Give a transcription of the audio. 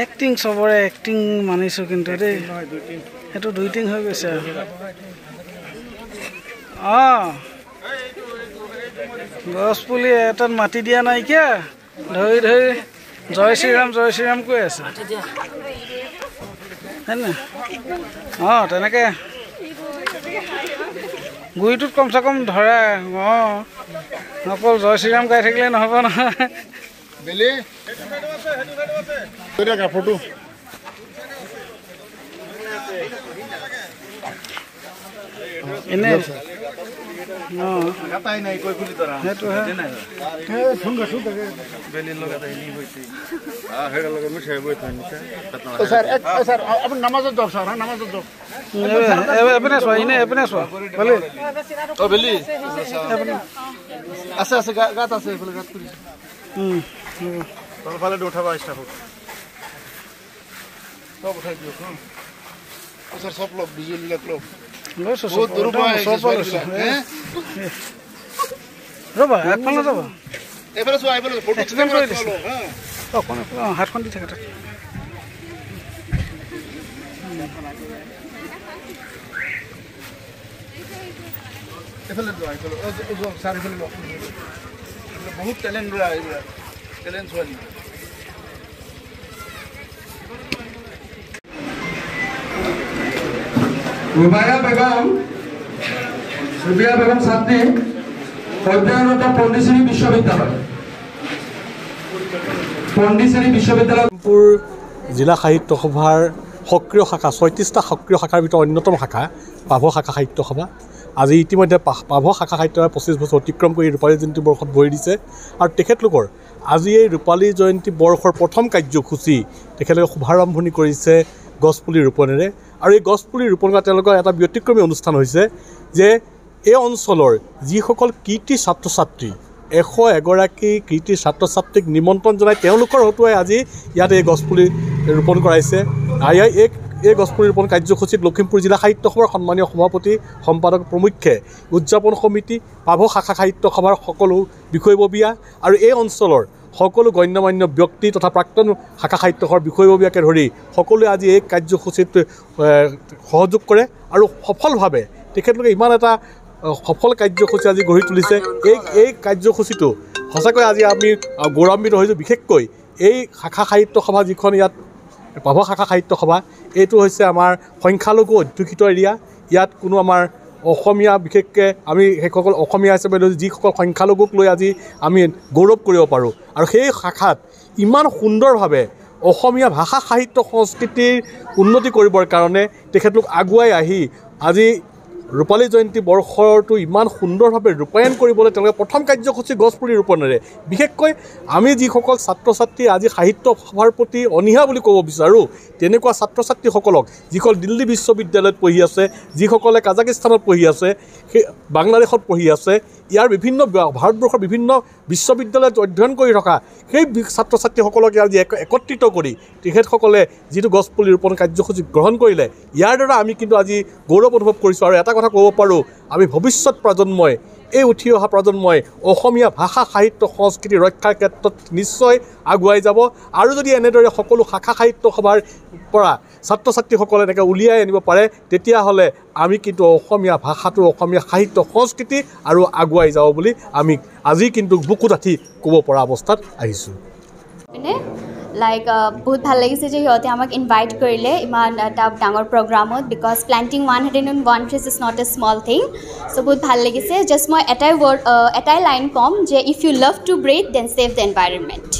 acting সবৰে acting মানিছো কিন্তু দেই সেইটো দুইটিং হৈ গৈছে গছ পুলি এটাত মাটি দিয়া নাইকিয়া ধৰি ধৰি জয় শ্ৰীৰাম কৈ আছে হয়নে তেনেকে গুৰিটোত কমচে কম ধৰা অকল জয় শ্ৰীৰাম গাই থাকিলে নহ'ব নহয় ফটো এনে গাতাই নাই কই খুলি তৰা সেইটো হে সুন্দৰ বেলিৰ লগত এনি হইছে হেডৰ লগত মিঠাই বই থানিছে স্যার আপনি নামাজত যাও স্যার নামাজত যাও এপনে সোয়া বলে ও বেলি আছে গাত আছে বলে গাত করি তোর ফালে উঠাবা স্টাফ সব উঠাই দিও স্যার সব লোক বিজুলি লোক বহুত দূর পায় হ্যাঁ রবা একফালে যাবা এবারে সো আইবলে ফটো এক্সটেন্ড করে দিছো হ্যাঁ কোন হাতখন দি থাকে এফালে যাও আইবলে ও স্যার এফালে লোক বহুত ট্যালেন্ট রা আইবলে ট্যালেন্ট সোয়ালি রুবাইয়া বেগম ছাত্রী অধ্যয়নরত পণ্ডিচেৰী বিশ্ববিদ্যালয় জিলা সাহিত্য সভাৰ সক্ৰিয় শাখা ৩৬টা সক্ৰিয় শাখাৰ ভিতৰত অন্যতম শাখা পাভ শাখা সাহিত্য সভা আজি ইতিমধ্যে পাভ শাখা সাহিত্য ২৫ বছৰ অতিক্ৰম কৰি ৰূপালী জয়ন্তী বৰ্ষত ভৰি দিছে আৰু তেখেতলোকৰ আজি এই ৰূপালী জয়ন্তী বৰ্ষৰ প্ৰথম কাৰ্যসূচী তেখেতলোকে শুভাৰম্ভণি কৰিছে গছপুলি ৰোপণেৰে আৰু এই গছপুলি ৰোপণ কৰা তেওঁলোকৰ এটা ব্যতিক্ৰমী অনুষ্ঠান হৈছে যে এই অঞ্চলৰ যিসকল কৃতি ছাত্ৰ ছাত্ৰী ১০১গৰাকী কৃতি ছাত্ৰ ছাত্ৰীক নিমন্ত্ৰণ জনাই তেওঁলোকৰ হতুৱাই আজি ইয়াত এই গছপুলি ৰোপণ কৰাইছে আৰু এই গছপুলি ৰোপণ কাৰ্যসূচীত লখিমপুৰ জিলা সাহিত্য সভাৰ সন্মানীয় সভাপতি সম্পাদক প্ৰমুখ্যে উদযাপন সমিতি পাভ শাখা সাহিত্য সভাৰ সকলো বিষয়ববীয়া আৰু এই অঞ্চলৰ সকলো গণ্যমান্য ব্যক্তি তথা প্ৰাক্তন শাখা সাহিত্য সভাৰ বিষয়ববীয়াকে ধৰি সকলোৱে আজি এই কাৰ্যসূচীত সহযোগ কৰে আৰু সফলভাৱে তেখেতলোকে ইমান এটা সফল কাৰ্যসূচী আজি গঢ়ি তুলিছে এই কাৰ্যসূচীটো সঁচাকৈ আজি আমি গৌৰৱান্বিত হৈছোঁ বিশেষকৈ এই শাখা সাহিত্য সভা যিখন ইয়াত পাভ শাখা সাহিত্য সভা এইটো হৈছে আমাৰ সংখ্যালঘু অধ্যুষিত এৰিয়া ইয়াত কোনো আমাৰ অসমীয়া বিশেষকৈ আমি সেইসকল অসমীয়া হিচাপে লৈ যিসকল সংখ্যালঘুক লৈ আজি আমি গৌৰৱ কৰিব পাৰোঁ আৰু সেই শাখাত ইমান সুন্দৰভাৱে অসমীয়া ভাষা সাহিত্য সংস্কৃতিৰ উন্নতি কৰিবৰ কাৰণে তেখেতলোক আগুৱাই আহি আজি ৰূপালী জয়ন্তী বৰ্ষটো ইমান সুন্দৰভাৱে ৰূপায়ণ কৰিবলৈ তেওঁলোকে প্ৰথম কাৰ্যসূচী গছপুলি ৰোপণেৰে বিশেষকৈ আমি যিসকল ছাত্ৰ ছাত্ৰী আজি সাহিত্য সভাৰ প্ৰতি অনীহা বুলি ক'ব বিচাৰোঁ তেনেকুৱা ছাত্ৰ ছাত্ৰীসকলক যিসকল দিল্লী বিশ্ববিদ্যালয়ত পঢ়ি আছে যিসকলে কাজাকিস্তানত পঢ়ি আছে সেই বাংলাদেশত পঢ়ি আছে ইয়াৰ বিভিন্ন ভাৰতবৰ্ষৰ বিভিন্ন বিশ্ববিদ্যালয়ত অধ্যয়ন কৰি থকা সেই ছাত্ৰ ছাত্ৰীসকলক আজি একত্ৰিত কৰি তেখেতসকলে যিটো গছপুলি ৰোপণ কাৰ্যসূচী গ্ৰহণ কৰিলে ইয়াৰ দ্বাৰা আমি কিন্তু আজি গৌৰৱ অনুভৱ কৰিছোঁ আৰু এটা কথা ক'ব পাৰোঁ আমি ভৱিষ্যত প্ৰজন্মই এই উঠি অহা প্ৰজন্মই অসমীয়া ভাষা সাহিত্য সংস্কৃতি ৰক্ষাৰ ক্ষেত্ৰত নিশ্চয় আগুৱাই যাব আৰু যদি এনেদৰে সকলো শাখা সাহিত্য সভাৰ পৰা ছাত্ৰ ছাত্ৰীসকলে এনেকৈ উলিয়াই আনিব পাৰে তেতিয়াহ'লে আমি কিন্তু অসমীয়া ভাষাটো অসমীয়া সাহিত্য সংস্কৃতি আৰু আগুৱাই যাব বুলি আমি আজি কিন্তু বুকুত আঠি ক'ব পৰা অৱস্থাত আহিছোঁ লাইক বহুত ভাল লাগিছে যে সিহঁতে আমাক ইনভাইট কৰিলে ইমান এটা ডাঙৰ প্ৰগ্ৰামত because planting 101 trees is not a small thing so' বহুত ভাল লাগিছে জাষ্ট মই এটাই লাইন ক'ম যে if you love to breathe then save the environment